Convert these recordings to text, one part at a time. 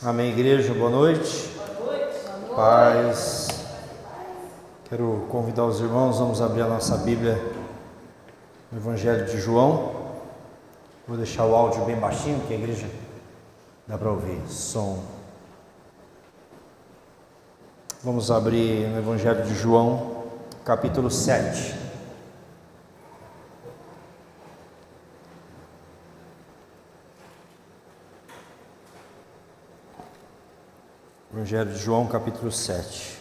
Amém, igreja, boa noite. Boa noite. Paz. Quero convidar os irmãos, vamos abrir a nossa Bíblia no Evangelho de João. Vou deixar o áudio bem baixinho, porque a igreja dá para ouvir som. Vamos abrir no Evangelho de João, capítulo 7. Evangelho de João, capítulo 7.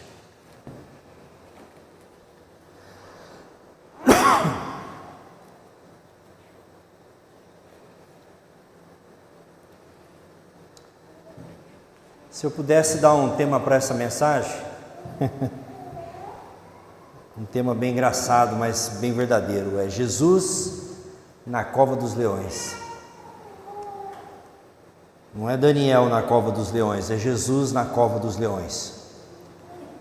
Se eu pudesse dar um tema para essa mensagem, um tema bem engraçado, mas bem verdadeiro, é Jesus na cova dos leões. Não é Daniel na cova dos leões, é Jesus na cova dos leões.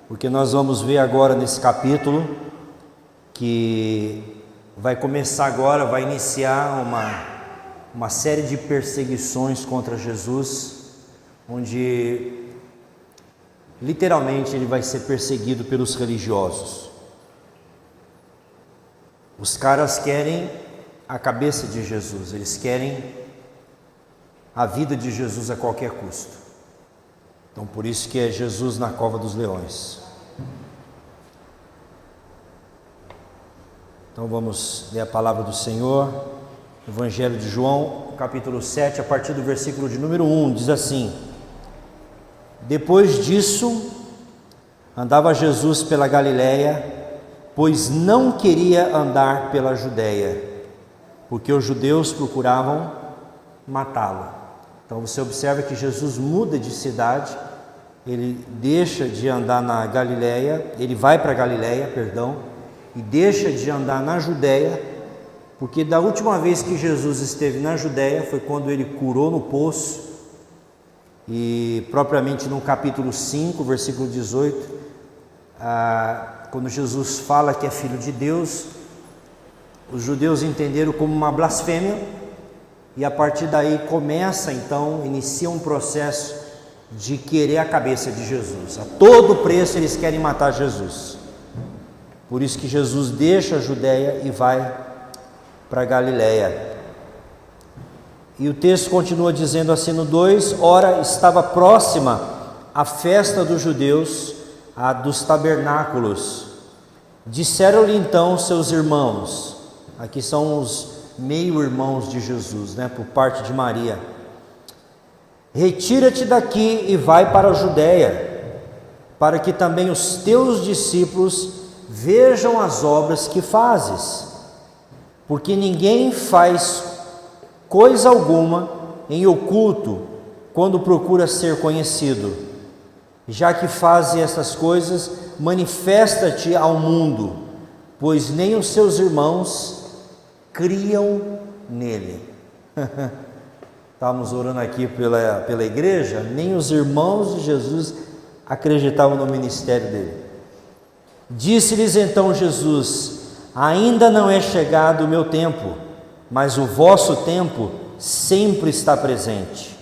Porque nós vamos ver agora nesse capítulo, que vai começar agora, vai iniciar uma série de perseguições contra Jesus, onde literalmente ele vai ser perseguido pelos religiosos. Os caras querem a cabeça de Jesus, eles querem a vida de Jesus a qualquer custo. Então por isso que é Jesus na cova dos leões. Então vamos ler a palavra do Senhor, Evangelho de João, capítulo 7, a partir do versículo de número 1, diz assim: Depois disso, andava Jesus pela Galiléia, pois não queria andar pela Judéia, porque os judeus procuravam matá-lo. Então você observa que Jesus muda de cidade, ele deixa de andar na Galiléia, ele vai para a Galiléia, e deixa de andar na Judéia, porque da última vez que Jesus esteve na Judéia foi quando ele curou no poço, e propriamente no capítulo 5, versículo 18, quando Jesus fala que é filho de Deus, os judeus entenderam como uma blasfêmia, e a partir daí inicia um processo de querer a cabeça de Jesus. A todo preço eles querem matar Jesus. Por isso que Jesus deixa a Judéia e vai para a Galiléia. E o texto continua dizendo assim no 2: Ora, estava próxima a festa dos judeus, a dos tabernáculos. Disseram-lhe então seus irmãos, aqui são os meio-irmãos de Jesus, por parte de Maria: Retira-te daqui e vai para a Judéia, para que também os teus discípulos vejam as obras que fazes, porque ninguém faz coisa alguma em oculto quando procura ser conhecido. Já que fazes essas coisas, manifesta-te ao mundo, pois nem os seus irmãos criam nele. Estávamos orando aqui pela igreja, nem os irmãos de Jesus acreditavam no ministério dele. Disse-lhes então Jesus: Ainda não é chegado o meu tempo, mas o vosso tempo sempre está presente.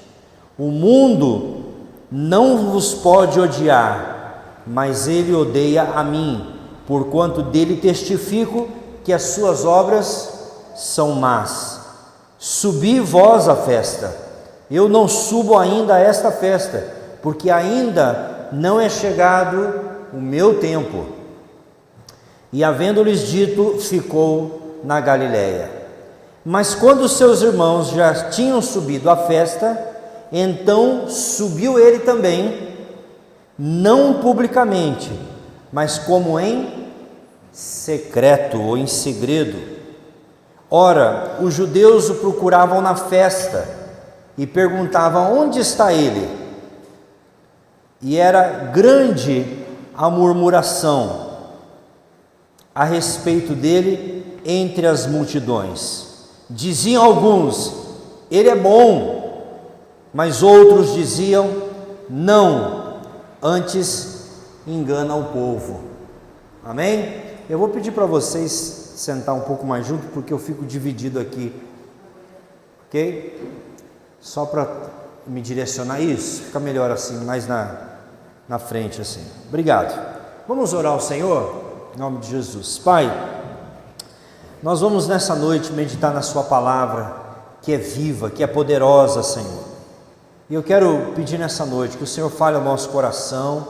O mundo não vos pode odiar, mas ele odeia a mim, porquanto dele testifico que as suas obras são más. Subi vós à festa. Eu não subo ainda a esta festa, porque ainda não é chegado o meu tempo. E havendo-lhes dito, ficou na Galiléia. Mas quando seus irmãos já tinham subido à festa, então subiu ele também, não publicamente, mas como em secreto ou em segredo. Ora, os judeus o procuravam na festa e perguntavam: onde está ele? E era grande a murmuração a respeito dele entre as multidões. Diziam alguns: ele é bom, mas outros diziam: não, antes engana o povo. Amém? Eu vou pedir para vocês sentar um pouco mais junto, porque eu fico dividido aqui, ok? Só para me direcionar isso? Fica melhor assim, mais na frente assim. Obrigado. Vamos orar ao Senhor, em nome de Jesus. Pai, nós vamos nessa noite meditar na Sua palavra, que é viva, que é poderosa, Senhor. E eu quero pedir nessa noite que o Senhor fale ao nosso coração,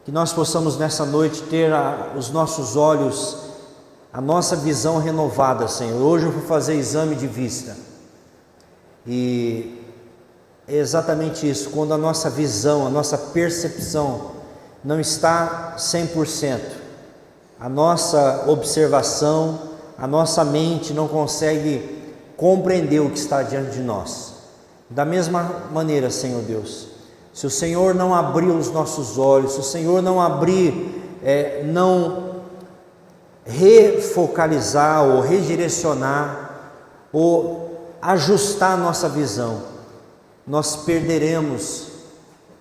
que nós possamos nessa noite ter os nossos olhos, a nossa visão renovada, Senhor. Hoje eu vou fazer exame de vista, e é exatamente isso, quando a nossa visão, a nossa percepção não está 100%, a nossa observação, a nossa mente não consegue compreender o que está diante de nós. Da mesma maneira, Senhor Deus, se o Senhor não abrir os nossos olhos, se o Senhor não abrir, não refocalizar ou redirecionar ou ajustar a nossa visão, nós perderemos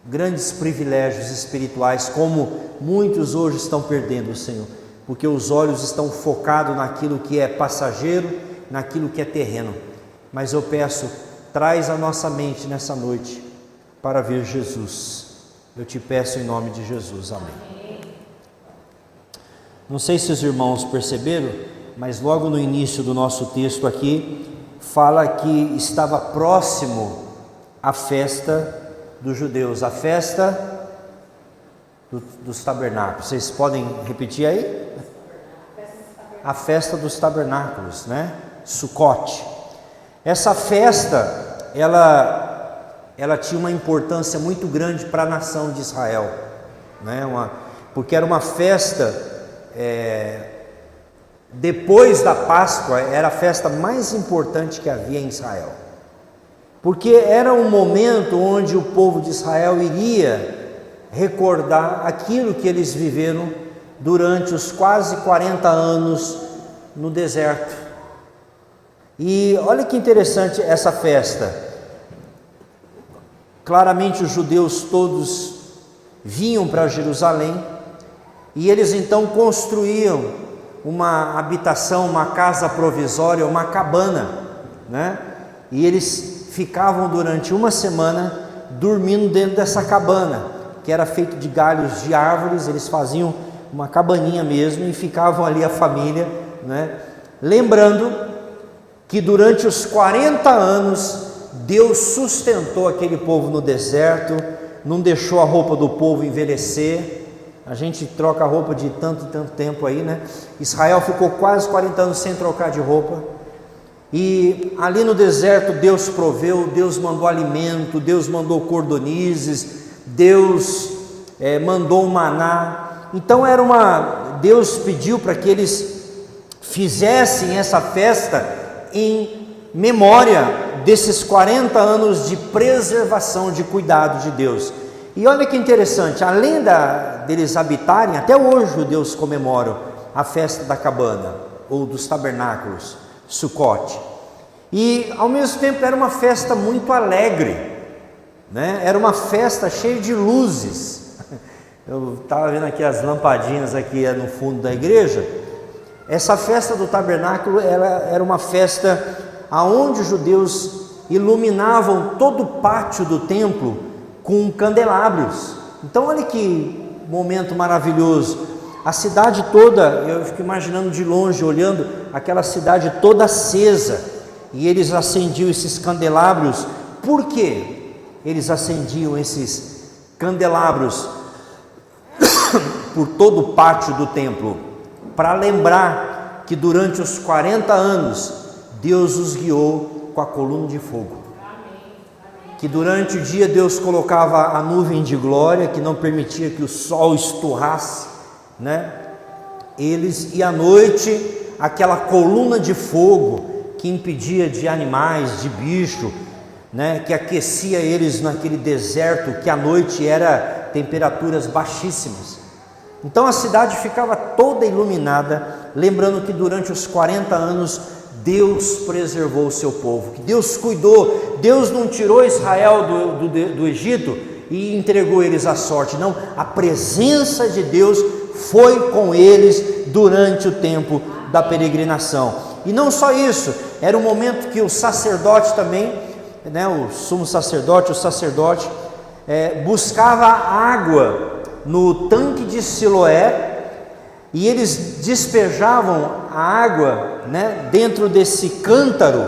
grandes privilégios espirituais, como muitos hoje estão perdendo, Senhor, porque os olhos estão focados naquilo que é passageiro, naquilo que é terreno. Mas eu peço, traz a nossa mente nessa noite para ver Jesus. Eu te peço em nome de Jesus, amém. Não sei se os irmãos perceberam, mas logo no início do nosso texto aqui, fala que estava próximo a festa dos judeus, a festa dos tabernáculos. Vocês podem repetir aí? A festa dos tabernáculos, né? Sucote. Essa festa, ela tinha uma importância muito grande para a nação de Israel, né? Porque era uma festa, depois da Páscoa, era a festa mais importante que havia em Israel, porque era um momento onde o povo de Israel iria recordar aquilo que eles viveram durante os quase 40 anos no deserto. E olha que interessante essa festa. Claramente os judeus todos vinham para Jerusalém, e eles então construíam uma habitação, uma casa provisória, uma cabana, né? E eles ficavam durante uma semana dormindo dentro dessa cabana, que era feito de galhos de árvores. Eles faziam uma cabaninha mesmo e ficavam ali a família, né? Lembrando que durante os 40 anos Deus sustentou aquele povo no deserto, não deixou a roupa do povo envelhecer. A gente troca a roupa de tanto e tanto tempo aí, né? Israel ficou quase 40 anos sem trocar de roupa, e ali no deserto Deus proveu, Deus mandou alimento, Deus mandou cordonizes, Deus mandou um maná. Então Deus pediu para que eles fizessem essa festa em memória desses 40 anos de preservação, de cuidado de Deus. E olha que interessante, além deles habitarem, até hoje os judeus comemoram a festa da cabana, ou dos tabernáculos, Sucote. E ao mesmo tempo era uma festa muito alegre, né? Era uma festa cheia de luzes. Eu estava vendo aqui as lampadinhas aqui no fundo da igreja. Essa festa do tabernáculo, ela era uma festa aonde os judeus iluminavam todo o pátio do templo com candelabros. Então olha que momento maravilhoso. A cidade toda, eu fico imaginando de longe, olhando aquela cidade toda acesa, e eles acendiam esses candelabros. Por quê? Eles acendiam esses candelabros por todo o pátio do templo, para lembrar que durante os 40 anos Deus os guiou com a coluna de fogo. Que durante o dia Deus colocava a nuvem de glória, que não permitia que o sol esturrasse, né? E à noite aquela coluna de fogo que impedia de animais, de bicho, né? Que aquecia eles naquele deserto, que à noite era temperaturas baixíssimas. Então a cidade ficava toda iluminada, lembrando que durante os 40 anos Deus preservou o seu povo, que Deus cuidou. Deus não tirou Israel do Egito e entregou eles à sorte, não, a presença de Deus foi com eles durante o tempo da peregrinação. E não só isso, era um momento que o sacerdote também, né, o sumo sacerdote, buscava água no tanque de Siloé, e eles despejavam a água, né, dentro desse cântaro,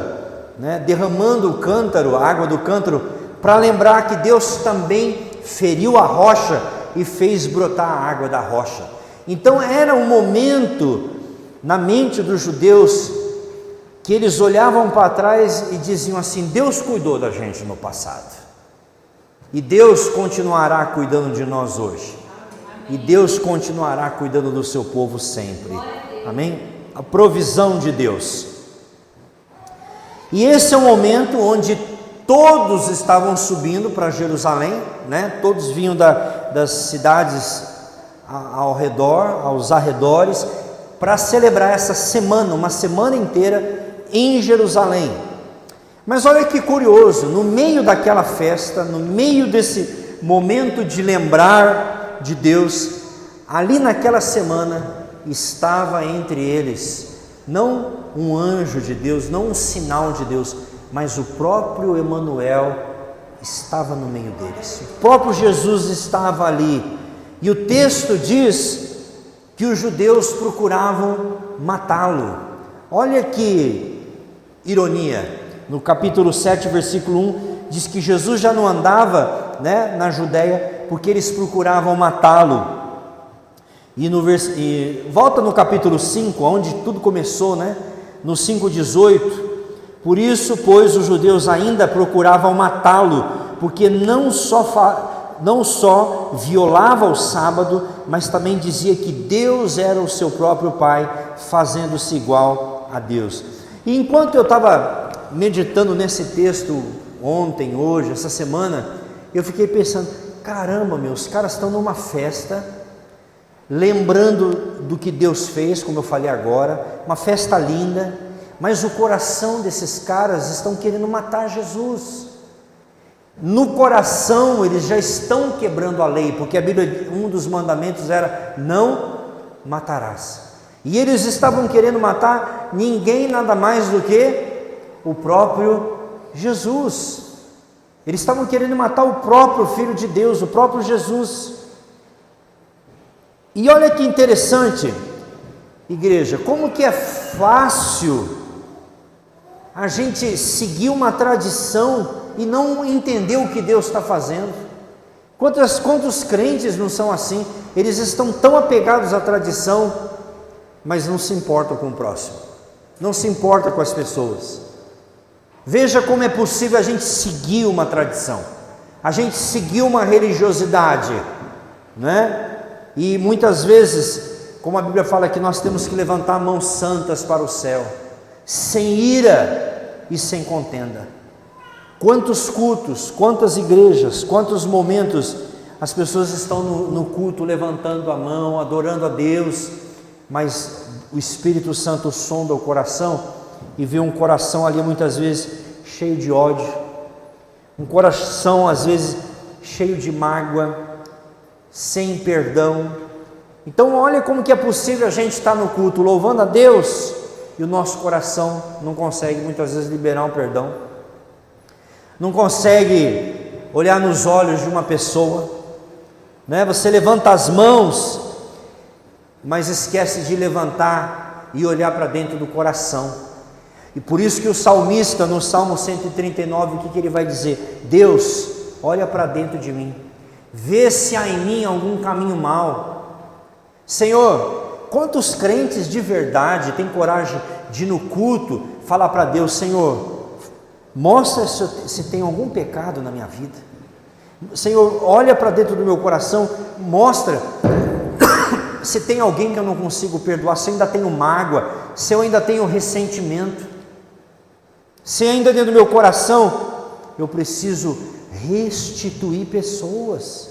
né, derramando o cântaro, a água do cântaro, para lembrar que Deus também feriu a rocha e fez brotar a água da rocha. Então era um momento na mente dos judeus que eles olhavam para trás e diziam assim: Deus cuidou da gente no passado, e Deus continuará cuidando de nós hoje, e Deus continuará cuidando do seu povo sempre. Amém? A provisão de Deus. E esse é o momento onde todos estavam subindo para Jerusalém, né? Todos vinham das cidades ao redor, aos arredores, para celebrar essa semana, uma semana inteira em Jerusalém. Mas olha que curioso, no meio daquela festa, no meio desse momento de lembrar de Deus, ali naquela semana estava entre eles, não um anjo de Deus, não um sinal de Deus, mas o próprio Emanuel estava no meio deles. O próprio Jesus estava ali. E o texto diz que os judeus procuravam matá-lo. Olha que ironia. No capítulo 7, versículo 1, diz que Jesus já não andava, né, na Judéia, porque eles procuravam matá-lo. E volta no capítulo 5, onde tudo começou, né? No 5,18. Por isso, pois, os judeus ainda procuravam matá-lo, porque não só violava o sábado, mas também dizia que Deus era o seu próprio Pai, fazendo-se igual a Deus. E enquanto eu estava meditando nesse texto ontem, hoje, essa semana, eu fiquei pensando: caramba, os caras estão numa festa, lembrando do que Deus fez, como eu falei agora, uma festa linda, mas o coração desses caras estão querendo matar Jesus. No coração eles já estão quebrando a lei, porque a Bíblia, um dos mandamentos era: não matarás. E eles estavam querendo matar ninguém, nada mais do que o próprio Jesus. Eles estavam querendo matar o próprio Filho de Deus, o próprio Jesus. E olha que interessante, igreja, como que é fácil a gente seguir uma tradição e não entender o que Deus está fazendo. Quantos crentes não são assim? Eles estão tão apegados à tradição, mas não se importam com o próximo, não se importam com as pessoas. Veja como é possível a gente seguir uma tradição, a gente seguir uma religiosidade, né? E muitas vezes, como a Bíblia fala, que nós temos que levantar mãos santas para o céu, sem ira e sem contenda. Quantos cultos, quantas igrejas, quantos momentos as pessoas estão no culto levantando a mão, adorando a Deus, mas o Espírito Santo sonda o coração e vê um coração ali muitas vezes cheio de ódio, um coração às vezes cheio de mágoa, sem perdão. Então olha como que é possível a gente estar no culto louvando a Deus e o nosso coração não consegue muitas vezes liberar um perdão, não consegue olhar nos olhos de uma pessoa, né? Você levanta as mãos, mas esquece de levantar e olhar para dentro do coração. E por isso que o salmista, no Salmo 139, o que ele vai dizer? Deus, olha para dentro de mim, vê se há em mim algum caminho mau. Senhor, quantos crentes de verdade têm coragem de ir no culto falar para Deus: Senhor, mostra se tem algum pecado na minha vida. Senhor, olha para dentro do meu coração, mostra se tem alguém que eu não consigo perdoar, se eu ainda tenho mágoa, se eu ainda tenho ressentimento, se ainda dentro do meu coração eu preciso restituir pessoas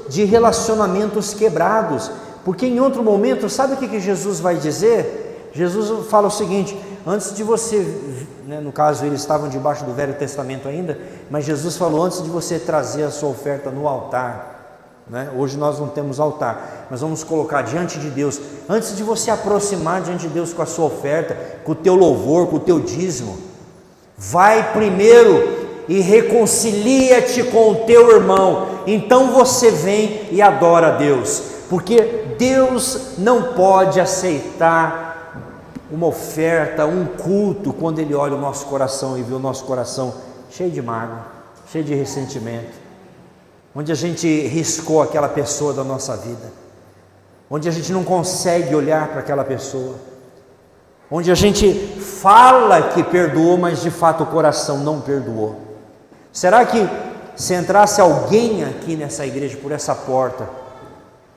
de relacionamentos quebrados, porque em outro momento, sabe o que Jesus vai dizer? Jesus fala o seguinte: antes de você, né, no caso eles estavam debaixo do Velho Testamento ainda, mas Jesus falou: antes de você trazer a sua oferta no altar, né? Hoje nós não temos altar, mas vamos colocar diante de Deus, antes de você aproximar diante de Deus com a sua oferta, com o teu louvor, com o teu dízimo, vai primeiro e reconcilia-te com o teu irmão, então você vem e adora a Deus, porque Deus não pode aceitar uma oferta, um culto, quando Ele olha o nosso coração e vê o nosso coração cheio de mágoa, cheio de ressentimento, onde a gente riscou aquela pessoa da nossa vida, onde a gente não consegue olhar para aquela pessoa, onde a gente fala que perdoou, mas de fato o coração não perdoou. Será que se entrasse alguém aqui nessa igreja, por essa porta,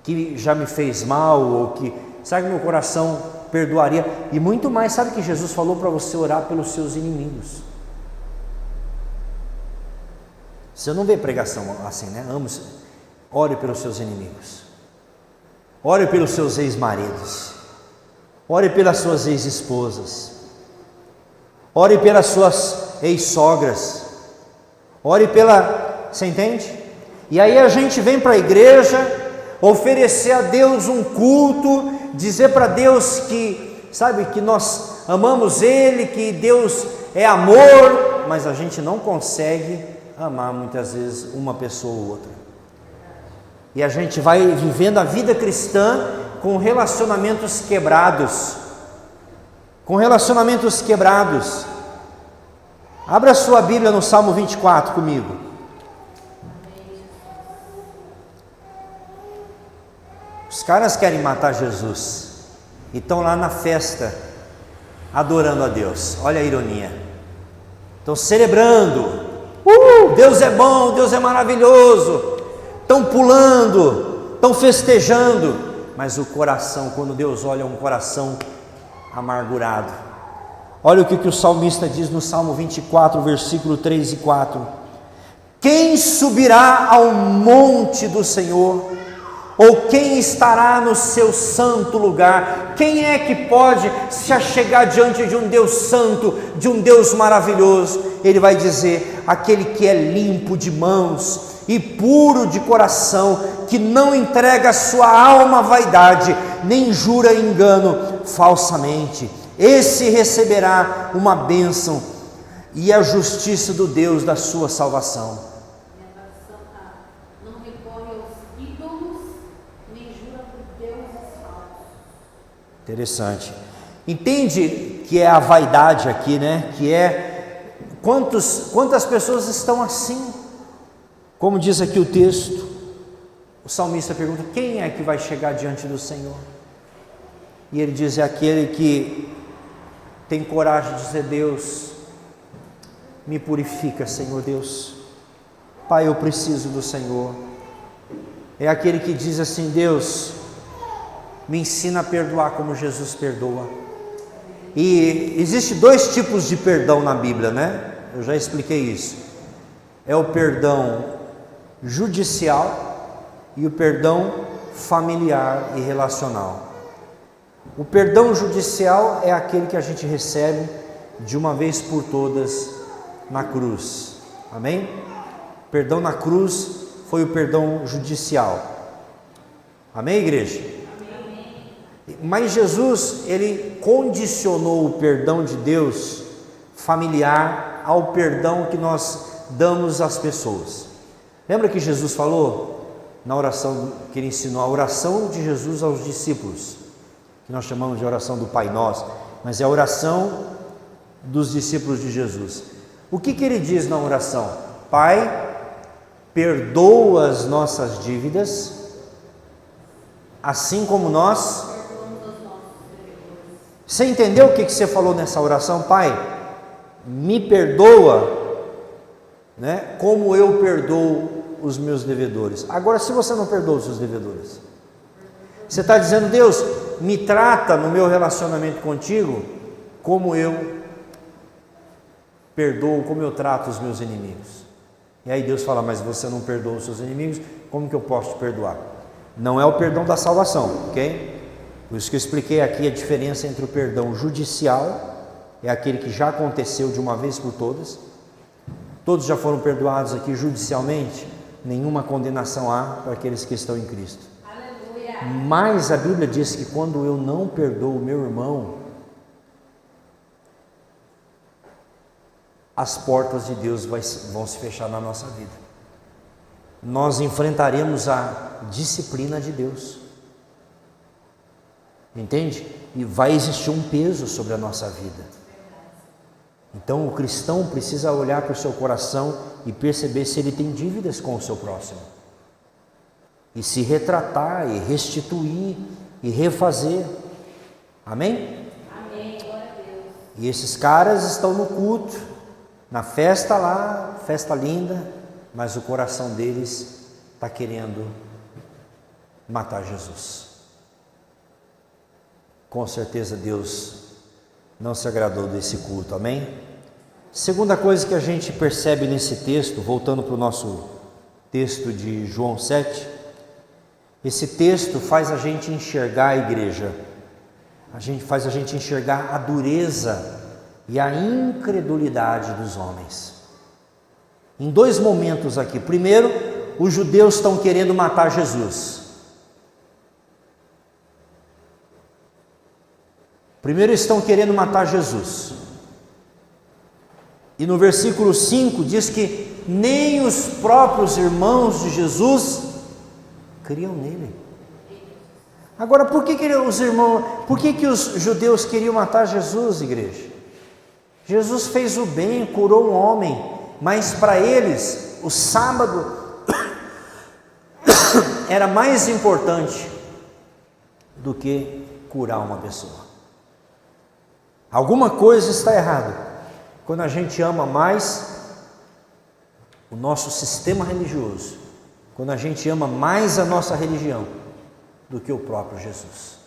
que já me fez mal, ou que, será que meu coração perdoaria? E muito mais, sabe que Jesus falou para você orar pelos seus inimigos. Você não vê pregação assim, né? Ore pelos seus inimigos, ore pelos seus ex-maridos, ore pelas suas ex-esposas, ore pelas suas ex-sogras, ore pela... Você entende? E aí a gente vem para a igreja oferecer a Deus um culto, dizer para Deus que, sabe, que nós amamos Ele, que Deus é amor, mas a gente não consegue amar muitas vezes uma pessoa ou outra. E a gente vai vivendo a vida cristã com relacionamentos quebrados. Abra a sua Bíblia no Salmo 24 comigo. Os caras querem matar Jesus e estão lá na festa adorando a Deus. Olha a ironia. Estão celebrando. Deus é bom, Deus é maravilhoso. Estão pulando, estão festejando, mas o coração, quando Deus olha, é um coração amargurado. Olha o que o salmista diz no Salmo 24, versículo 3 e 4: quem subirá ao monte do Senhor? Ou quem estará no seu santo lugar? Quem é que pode se achegar diante de um Deus santo, de um Deus maravilhoso? Ele vai dizer: aquele que é limpo de mãos e puro de coração, que não entrega a sua alma à vaidade, nem jura engano falsamente. Esse receberá uma bênção e a justiça do Deus da sua salvação. Interessante. Entende que é a vaidade aqui, né? Que é quantas pessoas estão assim? Como diz aqui o texto, o salmista pergunta: quem é que vai chegar diante do Senhor? E ele diz: é aquele que tem coragem de dizer: Deus, me purifica, Senhor Deus. Pai, eu preciso do Senhor. É aquele que diz assim: Deus, me ensina a perdoar como Jesus perdoa. E existe dois tipos de perdão na Bíblia, né? Eu já expliquei isso. É o perdão judicial e o perdão familiar e relacional. O perdão judicial é aquele que a gente recebe de uma vez por todas na cruz. Amém? O perdão na cruz foi o perdão judicial. Amém, igreja? Mas Jesus, Ele condicionou o perdão de Deus familiar ao perdão que nós damos às pessoas. Lembra que Jesus falou na oração que Ele ensinou, a oração de Jesus aos discípulos, que nós chamamos de oração do Pai Nosso, mas é a oração dos discípulos de Jesus. O que Ele diz na oração? Pai, perdoa as nossas dívidas, assim como nós... Você entendeu o que você falou nessa oração? Pai, me perdoa, né, como eu perdoo os meus devedores. Agora, se você não perdoa os seus devedores, você está dizendo: Deus, me trata no meu relacionamento contigo como eu perdoo, como eu trato os meus inimigos. E aí Deus fala: mas você não perdoa os seus inimigos, como que eu posso te perdoar? Não é o perdão da salvação, ok? Por isso que eu expliquei aqui a diferença entre o perdão judicial, é aquele que já aconteceu de uma vez por todas. Todos já foram perdoados aqui judicialmente? nenhuma condenação há para aqueles que estão em Cristo. Aleluia. Mas a Bíblia diz que quando eu não perdoo o meu irmão, as portas de Deus vão se fechar na nossa vida. Nós enfrentaremos a disciplina de Deus. Entende? E vai existir um peso sobre a nossa vida. Então o cristão precisa olhar para o seu coração e perceber se ele tem dívidas com o seu próximo. E se retratar, e restituir, e refazer. Amém? Amém. Glória a Deus. E esses caras estão no culto, na festa lá, festa linda, mas o coração deles está querendo matar Jesus. Com certeza Deus não se agradou desse culto, amém? Segunda coisa que a gente percebe nesse texto, voltando para o nosso texto de João 7, esse texto faz a gente enxergar a igreja, faz a gente enxergar a dureza e a incredulidade dos homens. Em dois momentos aqui. Primeiro, os judeus estão querendo matar Jesus. Primeiro estão querendo matar Jesus. E no versículo 5 diz que nem os próprios irmãos de Jesus criam nele. Agora, por que os judeus queriam matar Jesus, igreja? Jesus fez o bem, curou um homem, mas para eles o sábado era mais importante do que curar uma pessoa. Alguma coisa está errada quando a gente ama mais o nosso sistema religioso, quando a gente ama mais a nossa religião do que o próprio Jesus.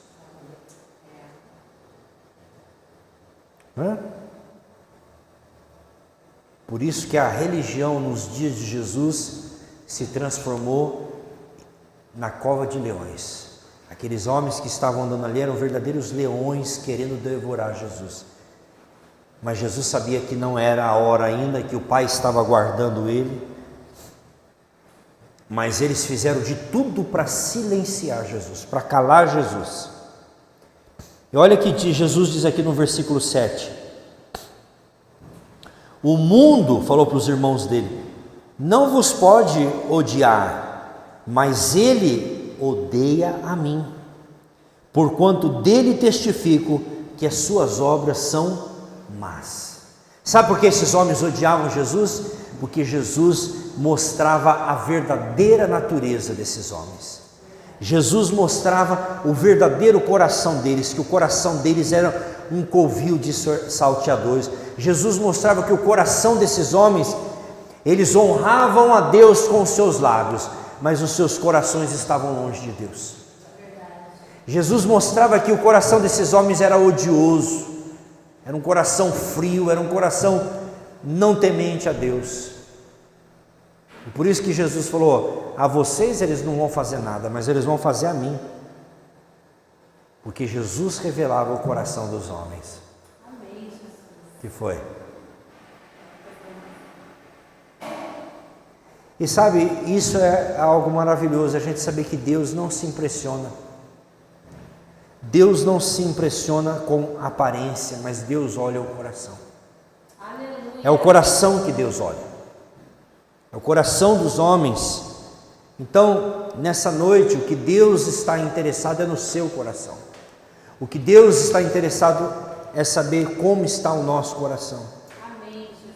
Por isso que a religião nos dias de Jesus se transformou na cova de leões. Aqueles homens que estavam andando ali eram verdadeiros leões querendo devorar Jesus. Mas Jesus sabia que não era a hora ainda, que o Pai estava aguardando ele. Mas eles fizeram de tudo para silenciar Jesus, para calar Jesus. E olha que Jesus diz aqui no versículo 7. O mundo, falou para os irmãos dele, não vos pode odiar, mas ele odeia a mim, porquanto dele testifico que as suas obras são más. Sabe por que esses homens odiavam Jesus? Porque Jesus mostrava a verdadeira natureza desses homens. Jesus mostrava o verdadeiro coração deles, que o coração deles era um covil de salteadores. Jesus mostrava que o coração desses homens, eles honravam a Deus com os seus lábios, mas os seus corações estavam longe de Deus. Jesus mostrava que o coração desses homens era odioso, era um coração frio, era um coração não temente a Deus. E por isso que Jesus falou: a vocês eles não vão fazer nada, mas eles vão fazer a mim. Porque Jesus revelava o coração dos homens. Amém, Jesus. Que foi? E sabe, isso é algo maravilhoso, a gente saber que Deus não se impressiona. Deus não se impressiona com aparência, mas Deus olha o coração. Aleluia. É o coração que Deus olha. É o coração dos homens. Então, nessa noite, o que Deus está interessado é no seu coração. O que Deus está interessado é saber como está o nosso coração. Amém, Jesus.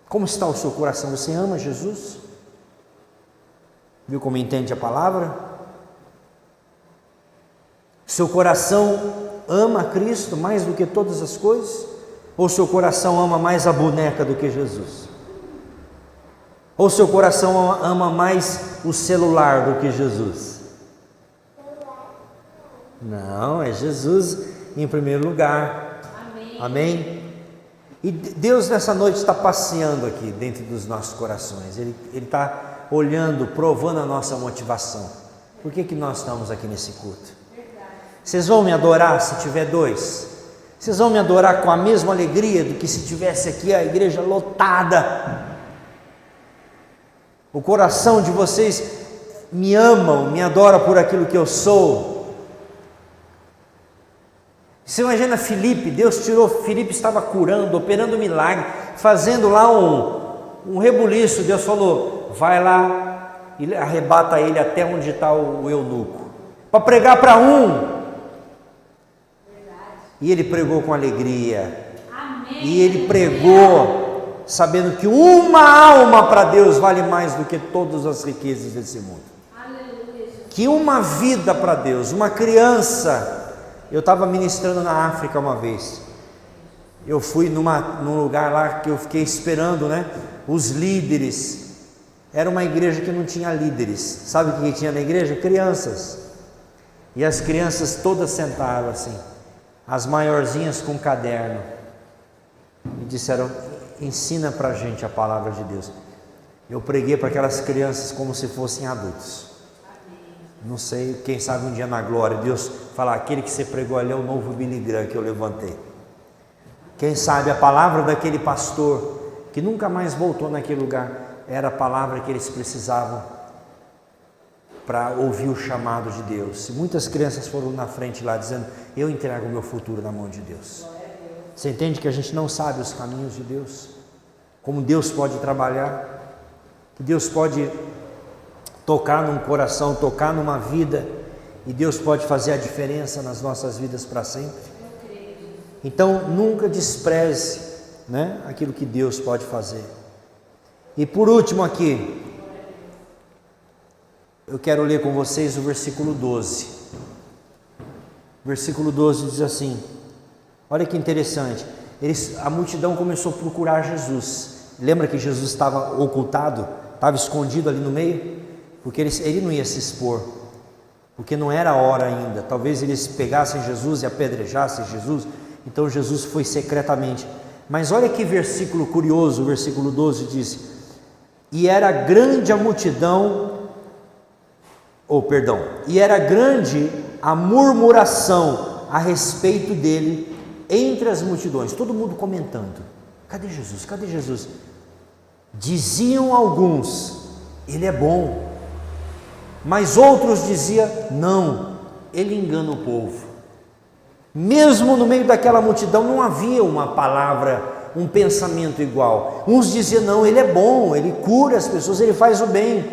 Como está o seu coração? Você ama Jesus? Viu como entende a palavra? Seu coração ama Cristo mais do que todas as coisas? Ou seu coração ama mais a boneca do que Jesus? Ou seu coração ama mais o celular do que Jesus? Não, é Jesus em primeiro lugar. Amém. Amém? E Deus nessa noite está passeando aqui dentro dos nossos corações. Ele está olhando, provando a nossa motivação. Por que nós estamos aqui nesse culto? Vocês vão me adorar se tiver dois? Vocês vão me adorar com a mesma alegria do que se tivesse aqui a igreja lotada? O coração de vocês me amam, me adoram por aquilo que eu sou. Você imagina Filipe, Deus tirou, Filipe estava curando, operando milagre, fazendo lá um rebuliço. Deus falou, vai lá e arrebata ele até onde está o eunuco, para pregar para um. E ele pregou com alegria. Amém. E ele pregou sabendo que uma alma para Deus vale mais do que todas as riquezas desse mundo. Aleluia. Que uma vida para Deus, uma criança. Eu estava ministrando na África uma vez. Eu fui num lugar lá que eu fiquei esperando, né? Os líderes. Era uma igreja que não tinha líderes. Sabe o que tinha na igreja? Crianças. E as crianças todas sentaram assim. As maiorzinhas com caderno. E disseram, ensina para a gente a palavra de Deus. Eu preguei para aquelas crianças como se fossem adultos. Não sei, quem sabe um dia na glória, Deus falar, aquele que você pregou ali é o novo Billy Graham que eu levantei. Quem sabe a palavra daquele pastor, que nunca mais voltou naquele lugar, era a palavra que eles precisavam para ouvir o chamado de Deus. E muitas crianças foram na frente lá dizendo, eu entrego o meu futuro na mão de Deus. Você entende que a gente não sabe os caminhos de Deus? Como Deus pode trabalhar? Que Deus pode tocar num coração, tocar numa vida, e Deus pode fazer a diferença nas nossas vidas para sempre. Então nunca despreze, né, aquilo que Deus pode fazer. E por último aqui, eu quero ler com vocês o versículo 12. Versículo 12 diz assim, olha que interessante, a multidão começou a procurar Jesus. Lembra que Jesus estava ocultado, estava escondido ali no meio? Porque ele não ia se expor, porque não era a hora ainda. Talvez eles pegassem Jesus e apedrejassem Jesus, então Jesus foi secretamente. Mas olha que versículo curioso, o versículo 12 diz, e era grande a multidão, e era grande a murmuração a respeito dele entre as multidões, todo mundo comentando, cadê Jesus, cadê Jesus? Diziam alguns, ele é bom, mas outros diziam, não, ele engana o povo. Mesmo no meio daquela multidão não havia uma palavra, um pensamento igual. Uns diziam, não, ele é bom, ele cura as pessoas, ele faz o bem.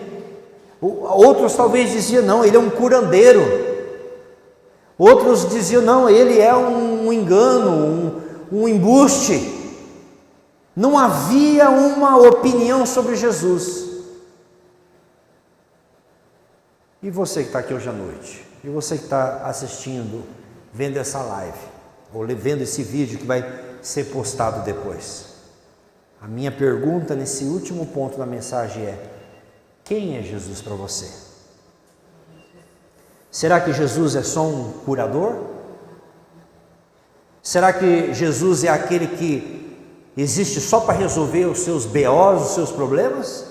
Outros talvez diziam, não, ele é um curandeiro. Outros diziam, não, ele é um engano, um embuste. Não havia uma opinião sobre Jesus. E você que está aqui hoje à noite, e você que está assistindo, vendo essa live, ou vendo esse vídeo que vai ser postado depois, a minha pergunta nesse último ponto da mensagem é, quem é Jesus para você? Será que Jesus é só um curador? Será que Jesus é aquele que existe só para resolver os seus BOs, os seus problemas?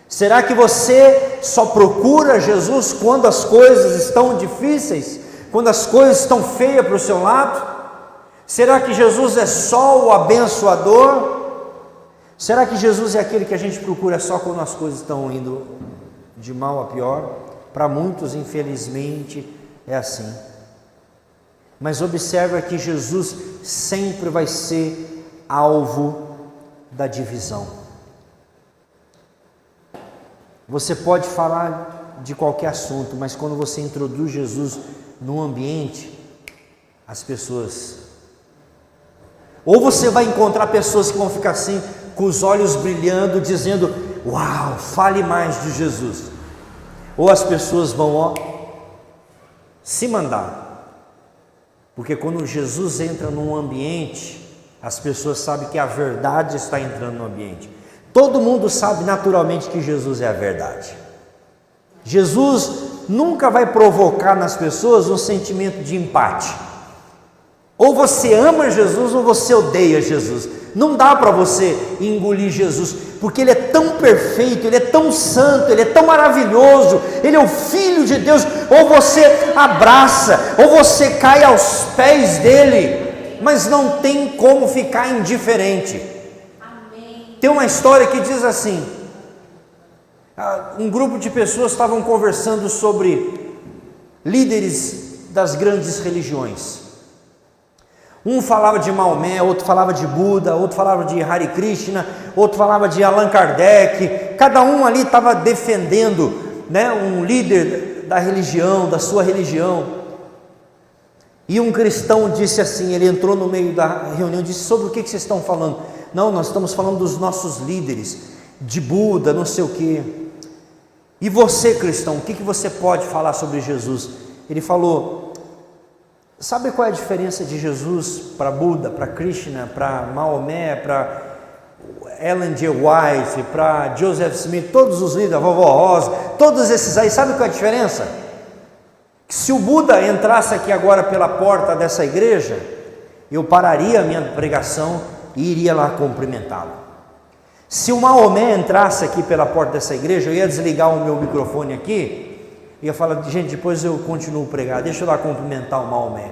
Será que você só procura Jesus quando as coisas estão difíceis? Quando as coisas estão feias para o seu lado? Será que Jesus é só o abençoador? Será que Jesus é aquele que a gente procura só quando as coisas estão indo de mal a pior? Para muitos, infelizmente, é assim. Mas observa que Jesus sempre vai ser alvo da divisão. Você pode falar de qualquer assunto, mas quando você introduz Jesus num ambiente, as pessoas... Ou você vai encontrar pessoas que vão ficar assim, com os olhos brilhando, dizendo, uau, fale mais de Jesus. Ou as pessoas vão, se mandar. Porque quando Jesus entra num ambiente, as pessoas sabem que a verdade está entrando no ambiente. Todo mundo sabe naturalmente que Jesus é a verdade. Jesus nunca vai provocar nas pessoas um sentimento de empate. Ou você ama Jesus ou você odeia Jesus. Não dá para você engolir Jesus, porque Ele é tão perfeito, Ele é tão santo, Ele é tão maravilhoso, Ele é o Filho de Deus. Ou você abraça, ou você cai aos pés dEle, mas não tem como ficar indiferente. Tem uma história que diz assim, Um grupo de pessoas estavam conversando sobre líderes das grandes religiões. Um falava de Maomé, outro falava de Buda, outro falava de Hare Krishna, outro falava de Allan Kardec. Cada um ali estava defendendo, né, um líder da religião, da sua religião. E um cristão disse assim, ele entrou no meio da reunião e disse: sobre o que vocês estão falando? Não, nós estamos falando dos nossos líderes, de Buda, não sei o que. E você, cristão, o que você pode falar sobre Jesus? Ele falou: sabe qual é a diferença de Jesus para Buda, para Krishna, para Maomé, para Ellen G. White, para Joseph Smith, todos os líderes, a Vovó Rosa, todos esses aí, sabe qual é a diferença? Que se o Buda entrasse aqui agora pela porta dessa igreja, eu pararia a minha pregação e iria lá cumprimentá-lo. Se o Maomé entrasse aqui pela porta dessa igreja, eu ia desligar o meu microfone aqui, ia falar: gente, depois eu continuo a pregar, deixa eu lá cumprimentar o Maomé.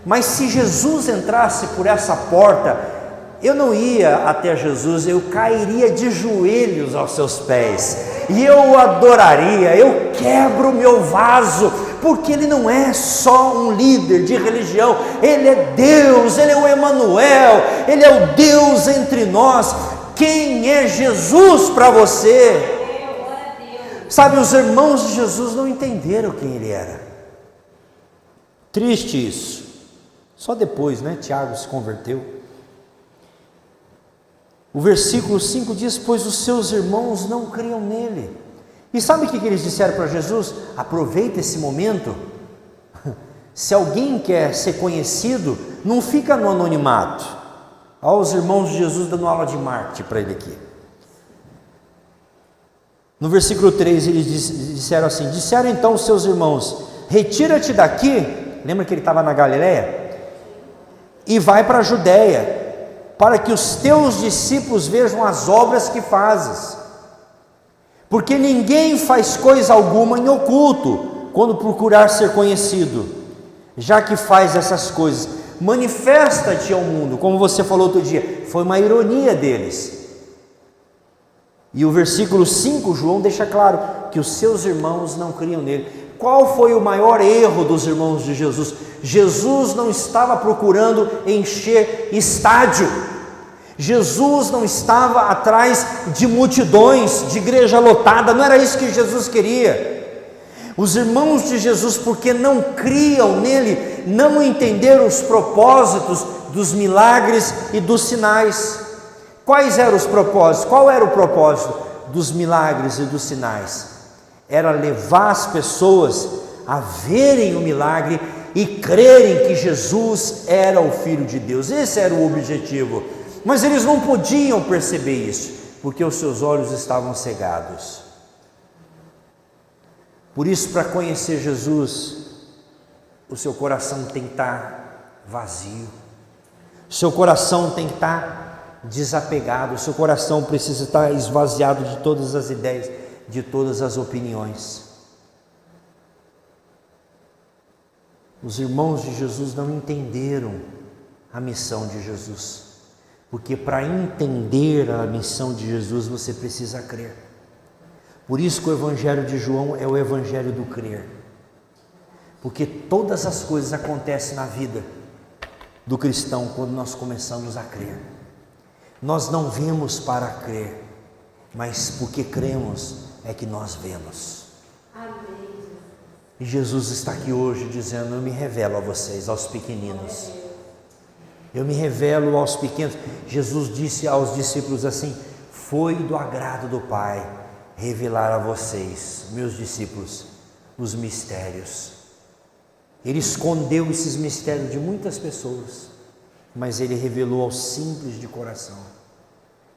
Mas se Jesus entrasse por essa porta, eu não ia até Jesus, eu cairia de joelhos aos seus pés, e eu o adoraria, eu quebro o meu vaso, porque ele não é só um líder de religião, ele é Deus, ele é o Emanuel, ele é o Deus entre nós. Quem é Jesus para você? Sabe, os irmãos de Jesus não entenderam quem ele era. Triste isso. Só depois, né, Tiago se converteu. O versículo 5 diz: pois os seus irmãos não criam nele. E sabe o que eles disseram para Jesus? Aproveita esse momento. Se alguém quer ser conhecido, não fica no anonimato. Olha os irmãos de Jesus dando aula de marketing para ele aqui. No versículo 3 eles disseram assim: disseram então os seus irmãos: retira-te daqui, lembra que ele estava na Galileia? E vai para a Judéia, para que os teus discípulos vejam as obras que fazes. Porque ninguém faz coisa alguma em oculto, quando procurar ser conhecido. Já que faz essas coisas, manifesta-te ao mundo, como você falou outro dia. Foi uma ironia deles. E o versículo 5, João deixa claro que os seus irmãos não criam nele. Qual foi o maior erro dos irmãos de Jesus? Jesus não estava procurando encher estádio. Jesus não estava atrás de multidões, de igreja lotada. Não era isso que Jesus queria. Os irmãos de Jesus, porque não criam nele, não entenderam os propósitos dos milagres e dos sinais. Quais eram os propósitos? Qual era o propósito dos milagres e dos sinais? Era levar as pessoas a verem o milagre e crerem que Jesus era o Filho de Deus. Esse era o objetivo. Mas eles não podiam perceber isso, porque os seus olhos estavam cegados. Por isso, para conhecer Jesus, o seu coração tem que estar vazio, o seu coração tem que estar desapegado, o seu coração precisa estar esvaziado de todas as ideias, de todas as opiniões. Os irmãos de Jesus não entenderam a missão de Jesus, porque para entender a missão de Jesus você precisa crer. Por isso que o Evangelho de João é o Evangelho do crer, porque todas as coisas acontecem na vida do cristão quando nós começamos a crer. Nós não vemos para crer, mas porque cremos é que nós vemos. Amém. E Jesus está aqui hoje dizendo: eu me revelo a vocês, aos pequeninos. Eu me revelo aos pequenos. Jesus disse aos discípulos assim: foi do agrado do Pai revelar a vocês, meus discípulos, os mistérios. Ele escondeu esses mistérios de muitas pessoas, mas ele revelou aos simples de coração.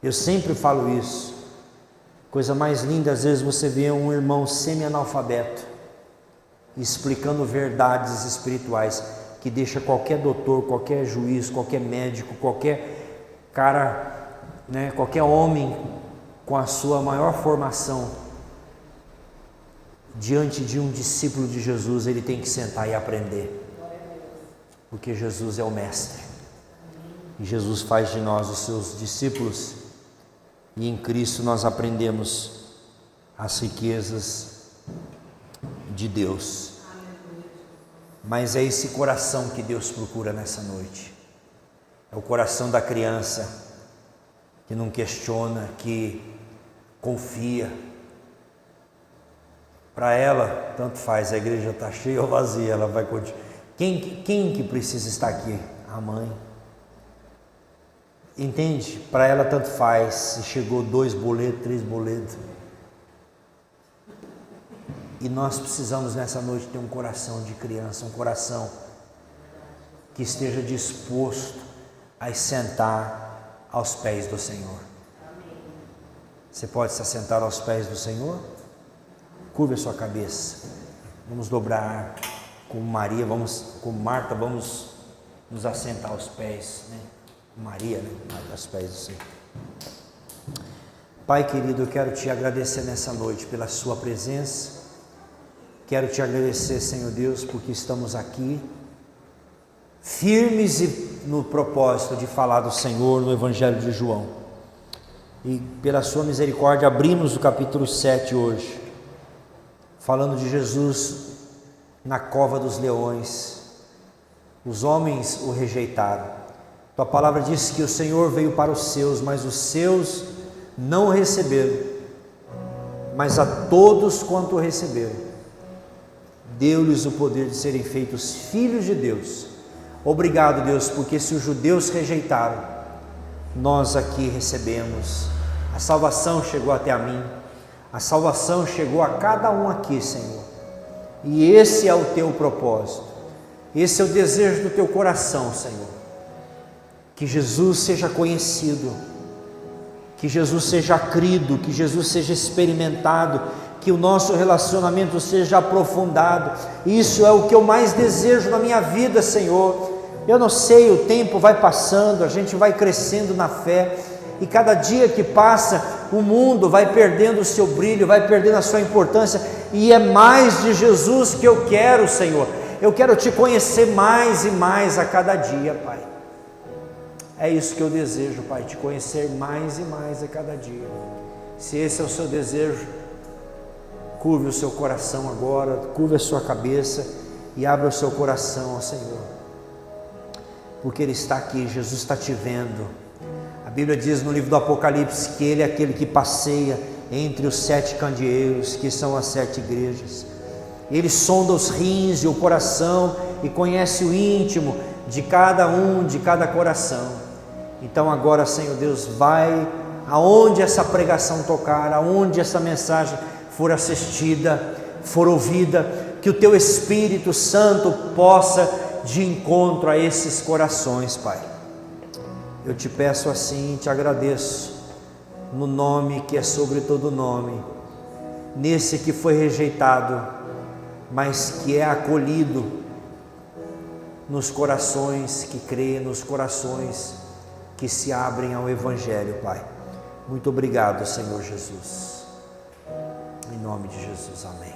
Eu sempre falo isso. Coisa mais linda, às vezes você vê um irmão semi-analfabeto explicando verdades espirituais que deixa qualquer doutor, qualquer juiz, qualquer médico, qualquer cara, né, qualquer homem com a sua maior formação, diante de um discípulo de Jesus, ele tem que sentar e aprender, porque Jesus é o mestre, e Jesus faz de nós os seus discípulos, e em Cristo nós aprendemos as riquezas de Deus. Mas é esse coração que Deus procura nessa noite. É o coração da criança que não questiona, que confia. Para ela, tanto faz, a igreja está cheia ou vazia, ela vai continuar. Quem que precisa estar aqui? A mãe. Entende? Para ela tanto faz se chegou 2 boletos, 3 boletos. E nós precisamos nessa noite ter um coração de criança, um coração que esteja disposto a sentar aos pés do Senhor. Você pode se assentar aos pés do Senhor? Curve a sua cabeça. Vamos dobrar como Maria, como Marta, vamos nos assentar aos pés, né? Maria, né? Aos pés do Senhor. Pai querido, eu quero te agradecer nessa noite pela sua presença. Quero te agradecer, Senhor Deus, porque estamos aqui firmes no propósito de falar do Senhor no Evangelho de João. E pela sua misericórdia abrimos o capítulo 7 hoje, falando de Jesus na cova dos leões. Os homens o rejeitaram. Tua palavra diz que o Senhor veio para os seus, mas os seus não o receberam. Mas a todos quanto o receberam, deu-lhes o poder de serem feitos filhos de Deus. Obrigado, Deus, porque se os judeus rejeitaram, nós aqui recebemos. A salvação chegou até a mim, a salvação chegou a cada um aqui, Senhor. E esse é o teu propósito, esse é o desejo do teu coração, Senhor. Que Jesus seja conhecido, que Jesus seja crido, que Jesus seja experimentado, que o nosso relacionamento seja aprofundado. Isso é o que eu mais desejo na minha vida, Senhor. Eu não sei, o tempo vai passando, a gente vai crescendo na fé, e cada dia que passa, o mundo vai perdendo o seu brilho, vai perdendo a sua importância, e é mais de Jesus que eu quero, Senhor. Eu quero te conhecer mais e mais a cada dia, Pai. É isso que eu desejo, Pai, te conhecer mais e mais a cada dia. Se esse é o seu desejo, curve o seu coração agora, curve a sua cabeça e abra o seu coração ao Senhor, porque Ele está aqui, Jesus está te vendo. A Bíblia diz no livro do Apocalipse que Ele é aquele que passeia entre os 7 candeeiros, que são as 7 igrejas. Ele sonda os rins e o coração e conhece o íntimo de cada um, de cada coração. Então agora, Senhor Deus, vai aonde essa pregação tocar, aonde essa mensagem for assistida, for ouvida, que o Teu Espírito Santo possa de encontro a esses corações, Pai. Eu te peço assim, te agradeço, no nome que é sobre todo nome, nesse que foi rejeitado, mas que é acolhido nos corações que creem, nos corações que se abrem ao Evangelho, Pai. Muito obrigado, Senhor Jesus. Em nome de Jesus, amém.